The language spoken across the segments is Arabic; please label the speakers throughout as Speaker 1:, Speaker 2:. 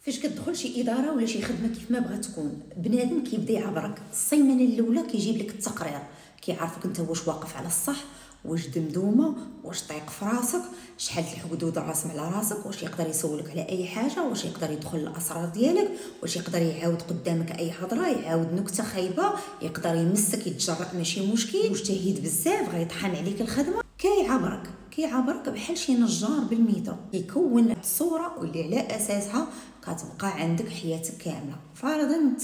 Speaker 1: فاش كتدخل شي اداره ولا شي خدمه كيف ما بغات تكون، بنادم كيبدا يعبرك. السيمانه الاولى كيجيب لك التقرير، كيعرفك انت واش واقف على الصح، واش دمدومه، واش طايق في راسك، شحال الحدود الرسم على راسك، واش يقدر يسولك على اي حاجه، واش يقدر يدخل الاسرار ديالك، واش يقدر يعاود قدامك اي هضره، يعاود نكته خايبه، يقدر يمسك يتجرأ ماشي مشكل، مجتهد بزاف غيطحن عليك الخدمه. كيعبرك بحال شي نجار بالميترو، كيكون الصوره واللي على اساسها كتبقى عندك حياتك كامله. فرضا انت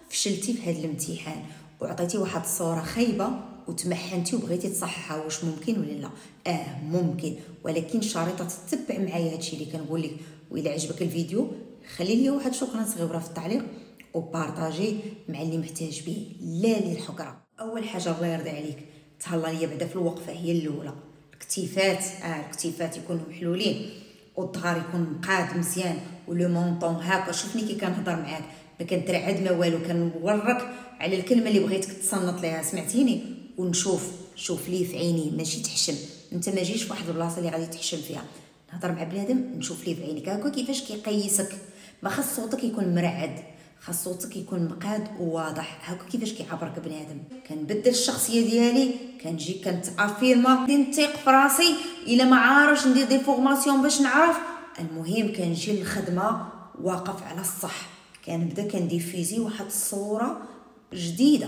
Speaker 1: فشلتي في هذا الامتحان وعطيتي واحد الصوره خايبه وتمحنتي وبغيتي تصححها، واش ممكن ولا لا؟ ممكن، ولكن شريطه تتبع معايا هادشي اللي كنقول لك. واذا عجبك الفيديو خلي لي واحد شكرا صغيره في التعليق وبارطاجي مع اللي محتاج به، لا للحكره. اول حاجه الله يرضي عليك تهلا ليا بعدا في الوقفه هي الاولى، الكتيفات يكونوا محلولين والظهر يكون مقاد مزيان ولو مونطون هكا. شوفني كي كنهضر معاك ما كنترعد ما والو، كنورك على الكلمه اللي بغيتك تصنت ليها، سمعتيني؟ شوف لي في عيني ماشي تحشم. انت ما جيش فواحد البلاصه اللي غادي تحشم فيها. نهضر مع بنادم نشوف ليه في عينيك هكا كيفاش كيقيسك. ما خاص صوتك يكون مرعد، خاص صوتك يكون مقاد وواضح. هكا كيفاش كيعبرك بنادم. كنبدل الشخصيه ديالي، كنجي كنتافيرما، نثيق في راسي. الا ما عارفش ندير دي فورماسيون باش نعرف، المهم كنجي للخدمه واقف على الصح. كنبدا كنديفيزي واحد الصوره جديده.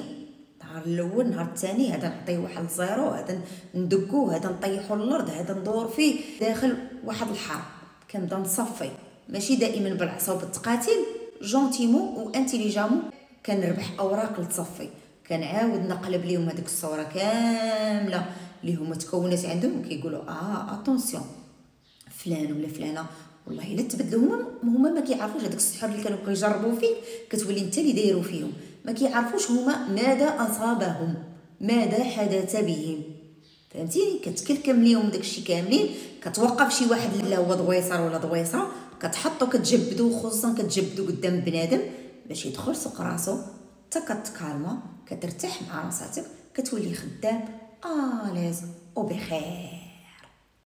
Speaker 1: النهار الاول النهار الثاني هذا نعطيه واحد الزيرو، هذا ندقوه، هذا نطيحو الارض، هذا ندور فيه داخل واحد الحرب. كنبدا نصفي، ماشي دائما بالعصا وبالتقاتل، جونتيمون وانتيليجامون. كنربح اوراق لتصفي، كنعاود نقلب ليهم هذيك الصوره كامله اللي هما تكونات عندهم، وكيقولوا اتونسيون فلان ولا فلانه والله الا تبدلوا. هما ما كيعرفوش هذوك السحر اللي كانوا كيجربوا فيك، كتولي انت اللي دايروا فيهم. ما كيعرفوش هما ماذا اصابهم، ماذا حدث بهم. فهمتيني؟ كتكلكم ليهم داكشي كاملين. كتوقف شي واحد لا هو ضويصر ولا ضويصره، كتحطو كتجبدو، خصوصا كتجبدو قدام بنادم باش يدخل سوق راسو. حتى كتكالما، كترتاح مع راساتك، كتولي خدام اليز وبخير.